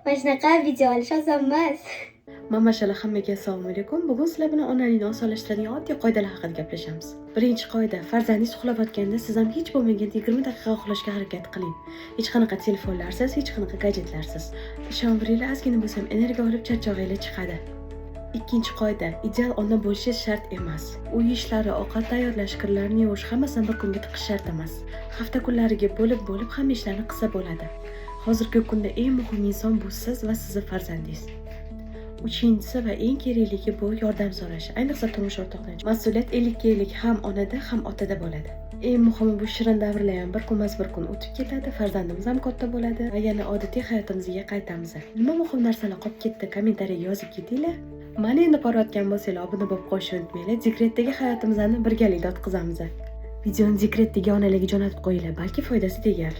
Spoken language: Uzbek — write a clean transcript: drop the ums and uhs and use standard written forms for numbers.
Mana shunaqa video olish oson emas. Mashallah, hammaga assalomu alaykum. Bugun sizlar bilan onalikni osonlashtiradigan oddiy qoidalar haqida gaplashamiz. Birinchi qoida: farzandingiz uxlayotganda siz ham hech bo'lmaganda 20 daqiqa uxlashga harakat qiling. Hech qanaqa telefonlarsiz, hech qanaqa gadjetlarsiz. Ishoninglar, ozgina bo'lsa ham energiya olib charchog'inglar chiqadi. Ikkinchi qoida: ideal ona bo'lishi shart emas. Uy ishlari, ovqat tayyorlash, kirlarni yuvish hammasini bir kunga tiqish shart emas. Hafta kunlariga bo'lib hamma ishlarni qilsa bo'ladi. Hozirgi kunda eng muhim inson bu siz va sizning farzandingiz. Uchinchisi va eng kerakligi bu yordam so'rash. Ayniqsa turmush o'rtoqdan. Mas'uliyat 50-50 ham onada, ham otada bo'ladi. Eng muhimi bu shirin davrlar ham bir kun o'tib ketadi, farzandimiz ham katta bo'ladi va yana odatiy hayotimizga qaytamiz. Nima muhim narsalar qolib ketdi, kommentariyaga yozib ketinglar. Mana endi ko'rayotgan bo'lsanglar, obuna bo'lib qo'yishni unutmanglar. Dekretdagi hayotimizni birgalikda o'tkazamiz. Videoni dekretdagi onalarga jo'natib qo'yinglar, balki foydasi tegar.